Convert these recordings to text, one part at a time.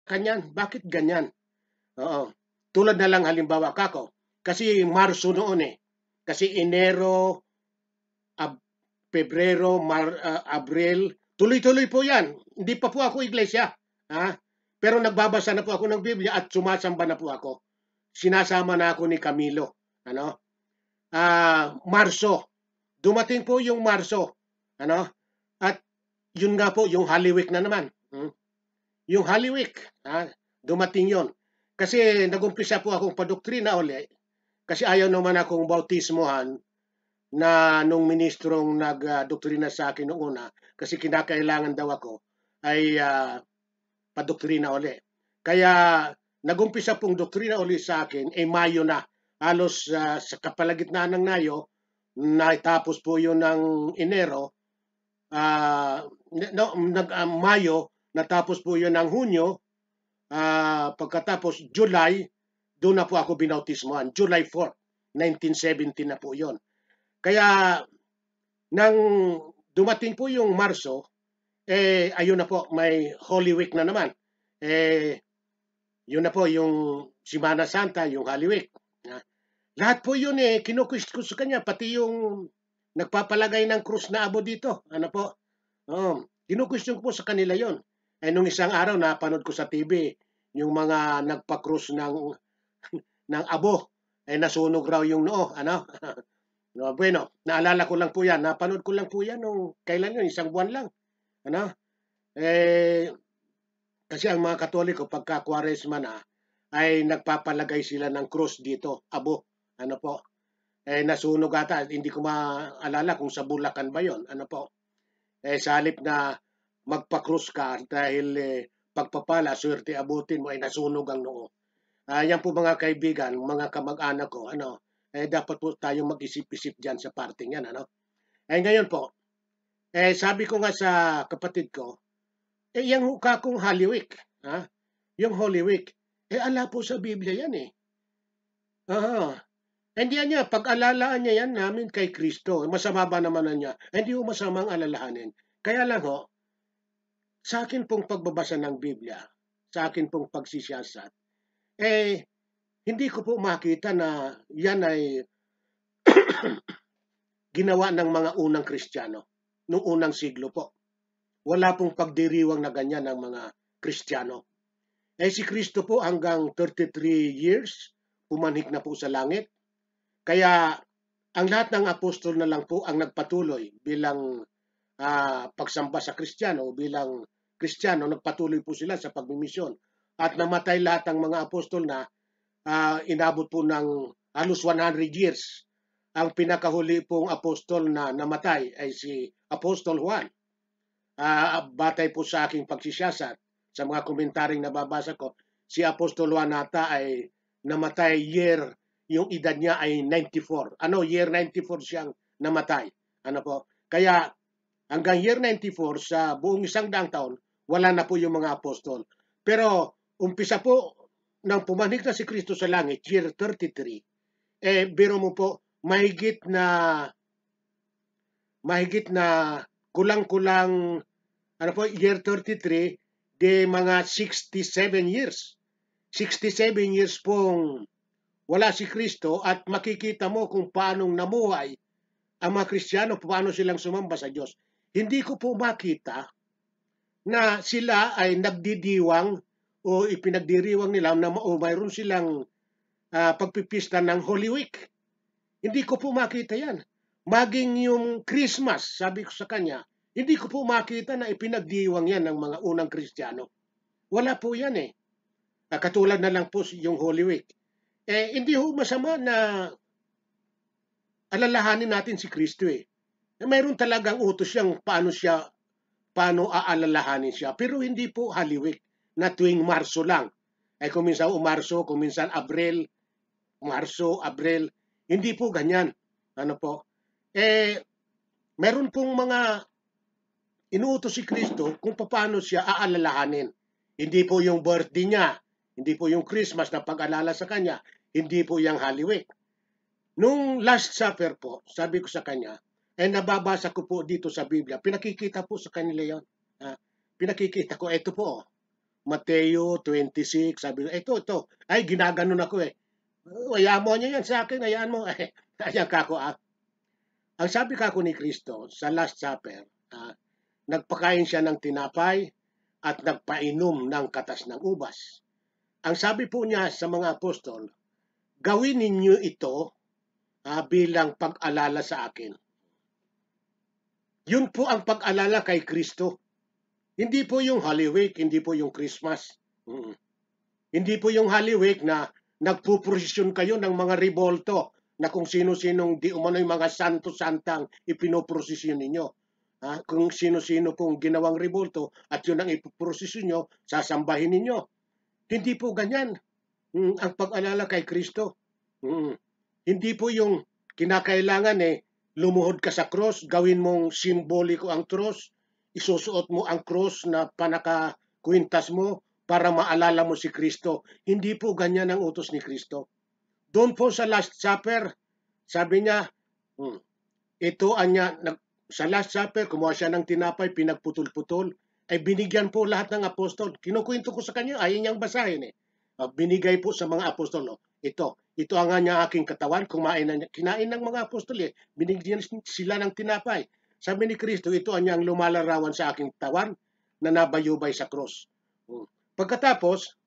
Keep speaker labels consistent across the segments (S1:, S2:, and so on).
S1: Kanyan, bakit ganyan? Oo. Tulad na lang halimbawa kako. Kasi Marso noon eh. Kasi Enero, Pebrero, Abril, tuloy-tuloy po yan. Hindi pa po ako iglesia. Ha? Pero nagbabasa na po ako ng Biblia at sumasamba na po ako. Sinasama na ako ni Camilo. Ano? Marso. Dumating po yung Marso. Ano? At yun nga po, yung Holy Week na naman. Yung Holy Week, dumating yon. Kasi nagumpisa po akong padoktrina uli. Kasi ayaw naman akong bautismohan na nung ministrong nagdoktrina sa akin noong una. Kasi kinakailangan daw ako ay padoktrina uli. Kaya nagumpisa pong doktrina uli sa akin ay Mayo na. Halos sa kapalagitnaan ng Mayo, natapos po yun ng Enero, Mayo, natapos po yun ng Hunyo, pagkatapos July, doon na po ako binautismohan. July 4, 1970 na po yun. Kaya nang dumating po yung Marso, ayun na po, may Holy Week na naman. Yun na po yung Semana Santa, yung Holy Week. Lahat po yun kinukwis sa kanya, pati yung nagpapalagay ng krus na abo dito. Ano po? Kinukwestiyon ko po sa kanila yon. Nung isang araw napanood ko sa TV, yung mga nagpa-krus ng abo, nasunog raw yung noo. Ano? No, bueno, naalala ko lang po yan. Napanood ko lang po yan nung kailan yun, isang buwan lang. Ano? Kasi ang mga Katoliko, pagka Kwaresma na, ay nagpapalagay sila ng krus dito, abo. Ano po? Nasunog ata. Hindi ko maalala kung sa Bulacan ba yon. Ano po? Sa halip na magpa-krus ka dahil pagpapala, swerte abutin mo ay nasunog ang noo. Yan po mga kaibigan, mga kamag-anak ko, dapat po tayong mag-isip-isip dyan sa parting yan, ano? Ngayon po, sabi ko nga sa kapatid ko, yung hukha kong Holy Week, yung Holy Week, ala po sa Biblia yan eh. Hindi niya, pag-alalaan niya yan namin kay Kristo. Masama ba naman na niya? Hindi mo masamang alalahanin. Kaya lang ho, sa akin pong pagbabasa ng Biblia, sa akin pong pagsisiyasat, hindi ko po makita na yan ay ginawa ng mga unang Kristiyano, noong unang siglo po. Wala pong pagdiriwang na ganyan ng mga Kristiyano. Si Kristo po hanggang 33 years, pumanhik na po sa langit. Kaya ang lahat ng apostol na lang po ang nagpatuloy bilang pagsamba sa Kristiyano, bilang Kristiyano, nagpatuloy po sila sa pagmimisyon. At namatay lahat ng mga apostol na inabot po ng halos 100 years. Ang pinakahuli pong apostol na namatay ay si Apostol Juan. Batay po sa aking pagsisiyasat, sa mga komentaryong nababasa ko, si Apostol Juan nata ay namatay yung edad niya ay 94. Year 94 siyang namatay. Ano po? Kaya hanggang year 94 sa buong 100 taon, wala na po yung mga apostol. Pero umpisa po nang pumanik na si Kristo sa langit, year 33, biro mo po, mahigit na kulang-kulang, year 33, de mga 67 years. 67 years pong wala si Kristo at makikita mo kung paanong namuhay ang mga Kristiyano, paano silang sumamba sa Diyos. Hindi ko po makita na sila ay nagdidiwang o ipinagdiriwang nila na mayroon silang pagpipista ng Holy Week. Hindi ko po makita yan. Maging yung Christmas, sabi ko sa kanya, hindi ko po makita na ipinagdiwang yan ng mga unang Kristiyano. Wala po yan eh. Katulad na lang po yung Holy Week. Hindi ho masama na alalahanin natin si Kristo eh. Mayroon talagang utos siyang paano aalalahanin siya. Pero hindi po Holy Week na tuwing Marso lang. Kung minsan Marso, kung minsan Abril, Marso, Abril, hindi po ganyan. Ano po? Meron pong mga inuutos si Kristo kung paano siya aalalahanin. Hindi po yung birthday niya, hindi po yung Christmas na pag-alala sa kanya, hindi po yung Holy Week. Nung Last Supper po, sabi ko sa kanya, nababasa ko po dito sa Biblia, pinakikita po sa kanila yon. Pinakikita ko, ito po, Mateo 26, sabi ko, ito. Ay, ginaganon ako eh. Hayaan mo niya yan sa akin, hayaan mo. Ayan kako. Ang sabi kako ni Kristo sa Last Supper, nagpakain siya ng tinapay at nagpainom ng katas ng ubas. Ang sabi po niya sa mga apostol, gawin ninyo ito bilang pag-alala sa akin. Yun po ang pag-alala kay Kristo. Hindi po yung Holy Week, hindi po yung Christmas. Hindi po yung Holy Week na nagpuprosesyon kayo ng mga rebolto na kung sino-sinong di umano'y mga santo-santang ipinoprosesyon ninyo. Kung sino-sino pong ginawang rebolto at yun ang ipoprosesyon nyo, sasambahin ninyo. Hindi po ganyan ang pag-alala kay Kristo. Hindi po yung kinakailangan lumuhod ka sa cross, gawin mong simboliko ang cross, isusuot mo ang cross na panakakwintas mo para maalala mo si Kristo. Hindi po ganyan ang utos ni Kristo. Doon po sa Last Supper, sabi niya, sa Last Supper, kumuha siya ng tinapay, pinagputol-putol, ay binigyan po lahat ng apostol. Kinukwento ko sa kanya, ayaw niyang basahin binigay po sa mga apostol. Ito ang nga aking katawan, kinain ng mga apostol binigyan sila ng tinapay. Sabi ni Kristo, ito ang niyang lumalarawan sa aking katawan na nabayubay sa cross. Pagkatapos,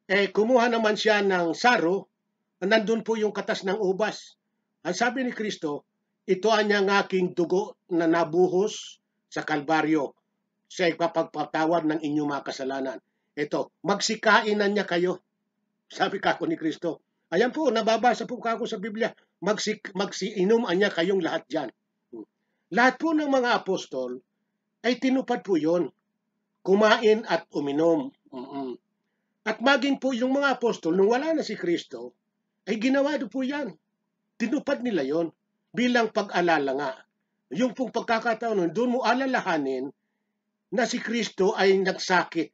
S1: kumuha naman siya ng saro, nandun po yung katas ng ubas. Ang sabi ni Kristo, ito ang niyang aking dugo na nabuhos sa Kalbaryo sa ipapagpatawad ng inyong mga kasalanan. Magsikainan niya kayo. Sabi kako ni Kristo. Ayan po, nababasa po kako sa Biblia. Magsiinom niya kayong lahat dyan. Lahat po ng mga apostol ay tinupad po yon. Kumain at uminom. At maging po yung mga apostol, nung wala na si Kristo, ay ginawa po yan. Tinupad nila yon bilang pag-alala nga. Yung pong pagkakataon, doon mo alalahanin na si Kristo ay nagsakit.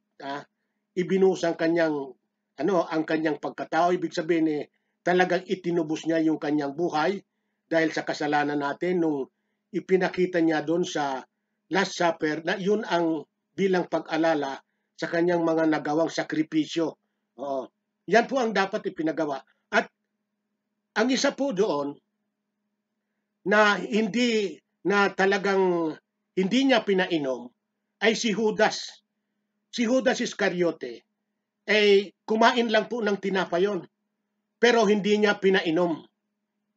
S1: Ibinus ang kanyang pagkatao. Ibig sabihin talagang itinubos niya yung kanyang buhay dahil sa kasalanan natin nung ipinakita niya doon sa Last Supper na yun ang bilang pag-alala sa kanyang mga nagawang sakripisyo. Yan po ang dapat ipinagawa. At ang isa po doon na talagang hindi niya pinainom ay si Judas. Si Judas Iscariote kumain lang po ng tinapay yon, pero hindi niya pinainom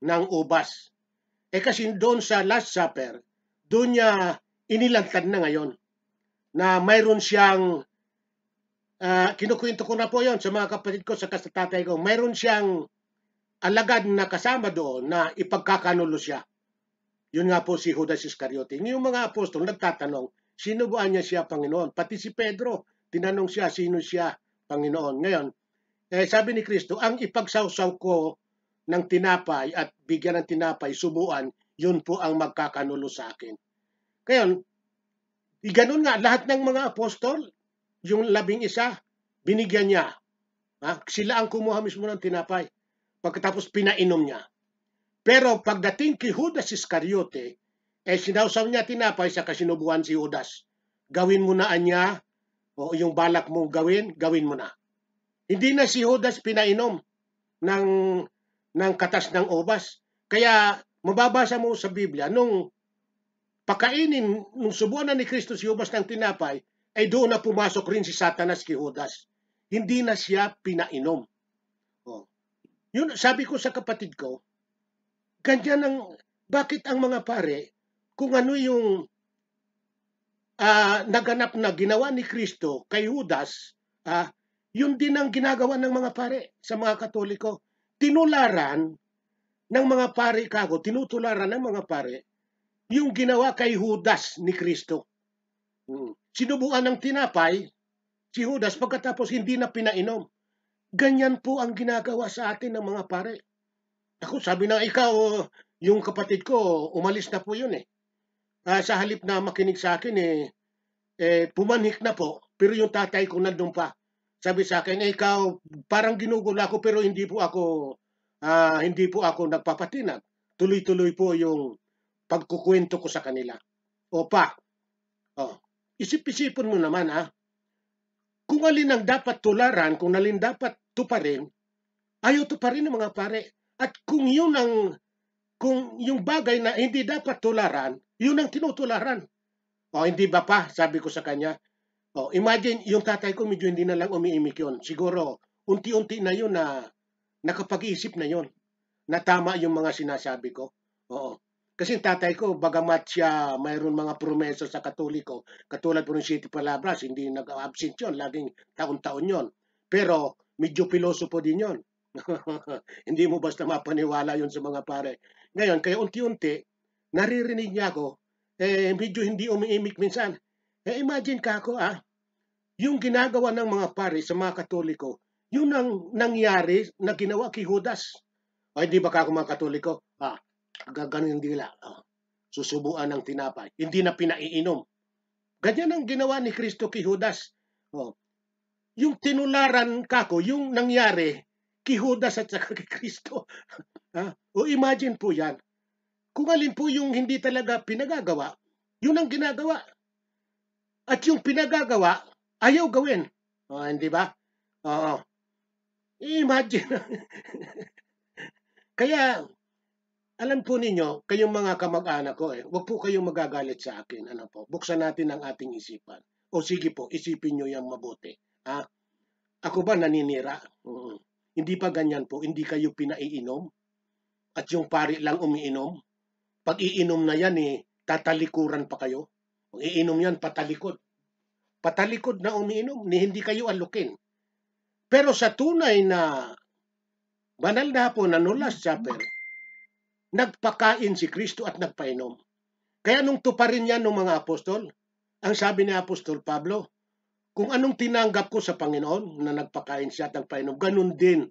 S1: ng ubas. Kasi doon sa Last Supper, doon niya inilantad na ngayon na mayroon siyang kinukwento ko na po yon sa mga kapatid ko, sa kasatatay ko, mayroon siyang alagad na kasama doon na ipagkakanulo siya. Yun nga po si Judas Iscariote. Yung mga apostol nagtatanong, sino ba niya siya Panginoon? Pati si Pedro, tinanong siya, sino siya Panginoon? Ngayon, sabi ni Kristo, ang ipagsawsaw ko ng tinapay at bigyan ng tinapay, subuan, yun po ang magkakanulo sa akin. Ngayon, ganun nga, lahat ng mga apostol, yung 11, binigyan niya. Sila ang kumuha mismo ng tinapay. Pagkatapos pinainom niya. Pero pagdating kay Judas Iscariote, sinawsaw niya tinapay sa kasinubuan si Judas. Gawin mo na niya, o yung balak mong gawin mo na. Hindi na si Judas pinainom ng katas ng ubas. Kaya mababasa mo sa Biblia, nung subuan na ni Kristo si Judas ng tinapay, ay doon na pumasok rin si Satanas kay Judas. Hindi na siya pinainom. Yun, sabi ko sa kapatid ko, ganyan bakit ang mga pare, kung ano yung naganap na ginawa ni Kristo kay Judas, yun din ang ginagawa ng mga pare sa mga Katoliko. Tinutularan ng mga pare yung ginawa kay Judas ni Kristo. Sinubuan ng tinapay si Judas pagkatapos hindi na pinainom. Ganyan po ang ginagawa sa atin ng mga pare. Ako, sabi na ikaw, yung kapatid ko, umalis na po yun sa halip na makinig sa akin, pumanhik na po, pero yung tatay ko nandun pa. Sabi sa akin, ikaw, parang ginugol ako, pero hindi po ako nagpapatinag. Tuloy-tuloy po yung pagkukwento ko sa kanila. Isip-isipon mo naman, Kung alin ang dapat tularan, kung alin dapat tuparin, ayaw tuparin ng mga pare. At kung yung bagay na hindi dapat tularan, yun ang tinutularan. O hindi ba pa, sabi ko sa kanya, imagine, yung tatay ko medyo hindi na lang umiimik yun. Siguro, unti-unti na yun na nakapag-isip na yun. Na tama yung mga sinasabi ko. Oo. Kasi tatay ko, bagamat siya mayroon mga promesa sa Katoliko, katulad po ng City Palabras, hindi nag-absent yun, laging taon-taon yun. Pero, medyo pilosopo din yun. Hindi mo basta mapaniwala yun sa mga pare. Ngayon, kaya unti-unti, naririnig niya ako, medyo hindi umiimik minsan. Imagine ka ako, yung ginagawa ng mga pare sa mga Katoliko, yun ang nangyari na ginawa kay Judas. O hindi ba ka mga Katoliko? Gaganon dila. Susubuan ng tinapay. Hindi na pinaiinom. Ganyan ang ginawa ni Kristo kay Judas. Yung tinularan kako, yung nangyari kay Judas at saka kay Kristo. O imagine po yan. Kung alin po yung hindi talaga pinagagawa, yun ang ginagawa. At yung pinagagawa, ayaw gawin. Hindi ba? Imagine. Kaya, alam po ninyo, kayong mga kamag-anak ko, huwag po kayong magagalit sa akin. Ano po? Buksan natin ang ating isipan. O sige po, isipin nyo yung mabuti. Ako ba naninira? Hindi pa ganyan po. Hindi kayo pinaiinom? At yung pari lang umiinom? Pag iinom na yan, tatalikuran pa kayo? Pag iinom yan, patalikod. Patalikod na umiinom, hindi kayo alukin. Pero sa tunay na banal na hapon na Last Supper, nagpakain si Kristo at nagpainom. Kaya nung tuparin niya ng mga apostol, ang sabi ni Apostol Pablo, kung anong tinanggap ko sa Panginoon na nagpakain siya at nagpainom, ganun din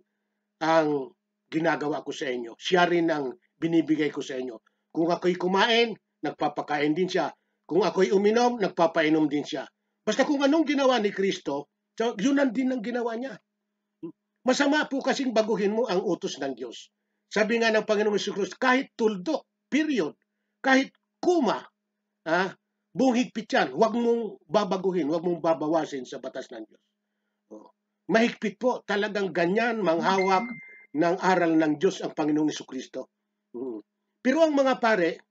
S1: ang ginagawa ko sa inyo. Siya rin ang binibigay ko sa inyo. Kung ako'y kumain, nagpapakain din siya. Kung ako'y uminom, nagpapainom din siya. Basta kung anong ginawa ni Kristo, yun din ang ginawa niya. Masama po kasing baguhin mo ang utos ng Diyos. Sabi nga ng Panginoong Hesus, kahit tuldok, period, kahit kuma, buong higpit yan, huwag mong babaguhin, huwag mong babawasin sa batas ng Diyos. Mahigpit po, talagang ganyan, manghawak ng aral ng Diyos ang Panginoong Jesucristo. Pero ang mga pare,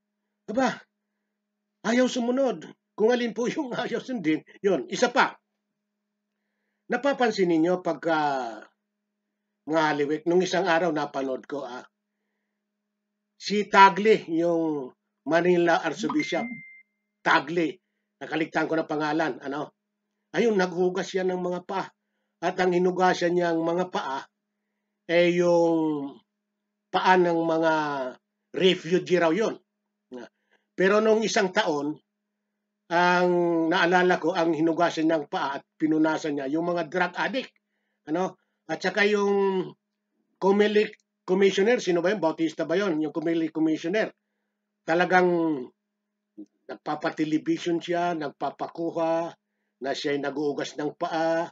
S1: ayaw sumunod. Kung alin po yung ayaw sundin, yun. Isa pa, napapansin ninyo pagka mga haliwik, nung isang araw napanood ko, si Tagle, yung Manila Archbishop, Tagle, nakaligtaan ko na pangalan, ayun, naghugas yan ng mga paa. At ang hinugasan niyang mga paa, yung paa ng mga refugee raw yun. Pero nung isang taon, ang naalala ko, ang hinugasan niyang paa at pinunasan niya, yung mga drug addict. At saka yung Comelec Commissioner, sino ba yun? Bautista ba yun? Yung Comelec Commissioner. Talagang nagpapatelevision siya, nagpapakuha, na siya'y nag-uugas ng paa,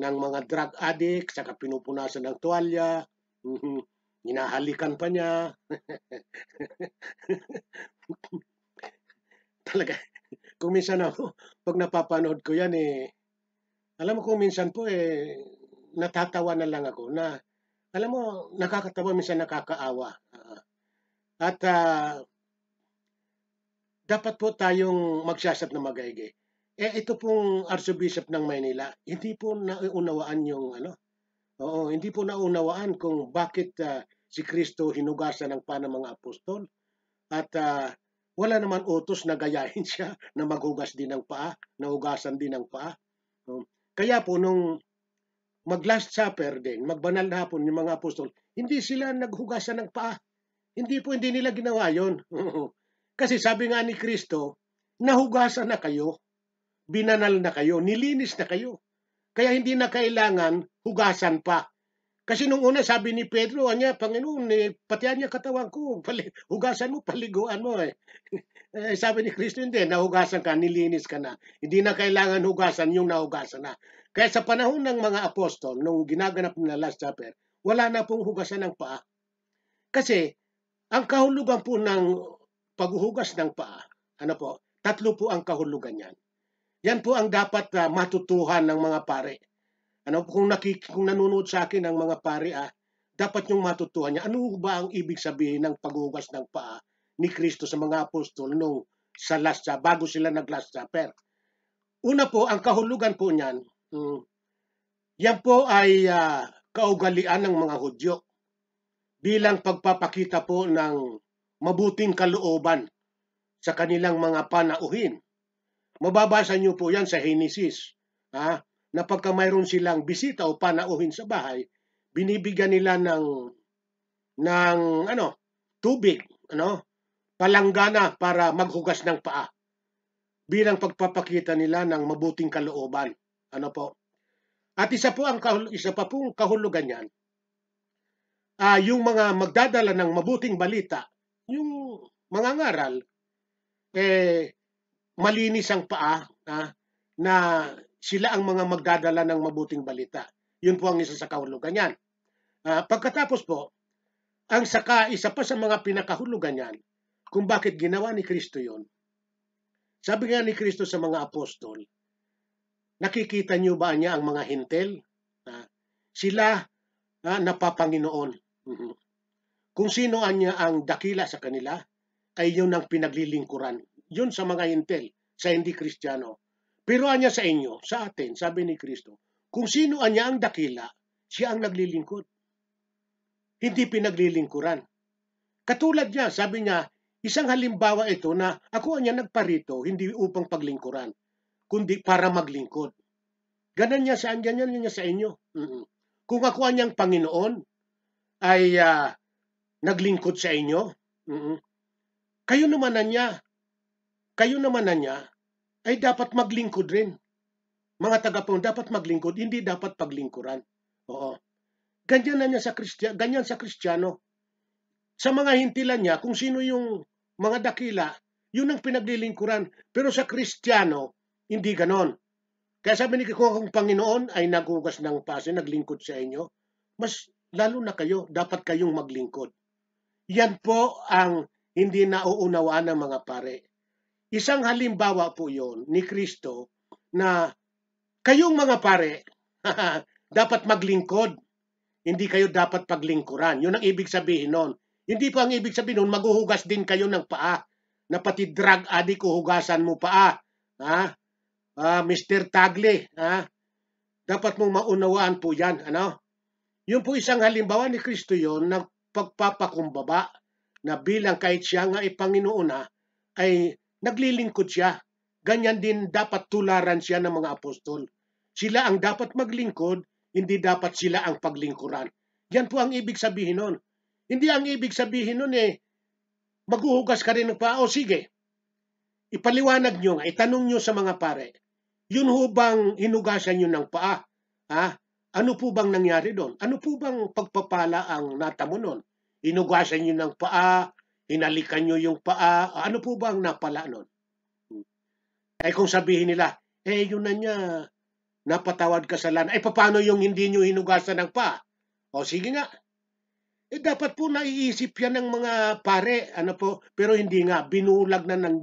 S1: ng mga drug addict, saka pinupunasan ng tuwalya, hinahalikan pa niya. Talaga, kung minsan ako, pag napapanood ko yan, alam mo kung minsan po, natatawa na lang ako na, alam mo, nakakatawa, minsan nakakaawa. At dapat po tayong magsasat na magaigi. Ito pong Archbishop ng Maynila, hindi po naunawaan yung hindi po naunawaan kung bakit si Kristo hinugasan ng paa ng mga apostol. At wala naman utos na gayahin siya na maghugas din ng paa, nahugasan din ng paa. Kaya po nung mag-Last Supper din, magbanal na hapon yung mga apostol, hindi sila naghugasan ng paa. Hindi nila ginawa yon. Kasi sabi nga ni Kristo, nahugasan na kayo, binanal na kayo, nilinis na kayo. Kaya hindi na kailangan hugasan pa. Kasi nung una sabi ni Pedro, Panginoon, pati niya katawan ko, hugasan mo, paliguan mo. Sabi ni Kristo, hindi, nahugasan ka, nilinis ka na. Hindi na kailangan hugasan yung nahugasan na. Kaya sa panahon ng mga apostol, nung ginaganap na Last Supper, wala na pong hugasan ng paa. Kasi, ang kahulugan po ng paghuhugas ng paa, tatlo po ang kahulugan niyan. Yan po ang dapat matutuhan ng mga pare. Ano, kung nanonood sa akin ang mga pare, dapat yung matutuhan niya. Ano ba ang ibig sabihin ng paghugas ng paa ni Kristo sa mga apostol nung sa Last Supper, bago sila nag-Last Supper? Una po, ang kahulugan po niyan, yan po ay kaugalian ng mga Hudyo bilang pagpapakita po ng mabuting kalooban sa kanilang mga panauhin. Mababasa niyo po yan sa Genesis, na pagka mayroon silang bisita o panauhin sa bahay, binibigyan nila ng tubig, palanggana para maghugas ng paa bilang pagpapakita nila ng mabuting kalooban. Ano po? At isa pa pong kahulugan niyan, yung mga magdadala ng mabuting balita, yung mga ngaral, malinis ang paa, na sila ang mga magdadala ng mabuting balita. Yun po ang isa sa kahulugan niyan. Pagkatapos po, ang isa pa sa mga pinakahulugan niyan, kung bakit ginawa ni Kristo yun. Sabi nga ni Kristo sa mga apostol, nakikita niyo ba niya ang mga hintel? Sila napapanginoon. Kung sino niya ang dakila sa kanila, ay yun ang pinaglilingkuran. Yun sa mga hintel, sa hindi Kristiyano. Pero anya sa inyo, sa atin, sabi ni Kristo, kung sino anya ang dakila, siya ang naglilingkod. Hindi pinaglilingkuran. Katulad niya, sabi niya, isang halimbawa ito na ako anya nagparito, hindi upang paglingkuran, kundi para maglingkod. Ganyan niya sa inyo. Kung ako anyang Panginoon ay naglingkod sa inyo, kayo naman na niya ay dapat maglingkod rin. Mga tagapon, dapat maglingkod, hindi dapat paglingkuran. Oo. Ganyan na niya ganyan sa Kristiyano. Sa mga hintilan niya, kung sino yung mga dakila, yun ang pinaglilingkuran. Pero sa Kristiyano, hindi ganon. Kaya sabi ni kung Panginoon ay naghugas ng paa, naglingkod sa inyo, mas lalo na kayo, dapat kayong maglingkod. Yan po ang hindi nauunawaan ng mga pare. Isang halimbawa po yon ni Kristo na kayong mga pare dapat maglingkod. Hindi kayo dapat paglingkuran. Yun ang ibig sabihin nun. Hindi po ang ibig sabihin nun, maghuhugas din kayo ng paa. Na pati drug addict, uhugasan mo paa. Mr. Tagle. Dapat mong maunawaan po yan. Yun po isang halimbawa ni Kristo yon ng pagpapakumbaba na bilang kahit siya nga ay Panginoon ay naglilingkod siya. Ganyan din dapat tularan siya ng mga apostol. Sila ang dapat maglingkod, hindi dapat sila ang paglingkuran. Yan po ang ibig sabihin nun. Hindi ang ibig sabihin nun maghuhugas ka rin ng paa. O sige, ipaliwanag nyo nga, itanong nyo sa mga pare, yun ho bang hinugasan nyo ng paa? Ano po bang nangyari doon? Ano po bang pagpapala ang natamo nun? Hinugasan nyo ng paa, hinalikan nyo yung paa, ano po bang napala nun? Ay kung sabihin nila, yun na niya, napatawad kasalanan. Ay paano yung hindi nyo hinugasan ng paa? O sige nga. Dapat po naiisip yan ng mga pare, pero hindi nga, binulag na ng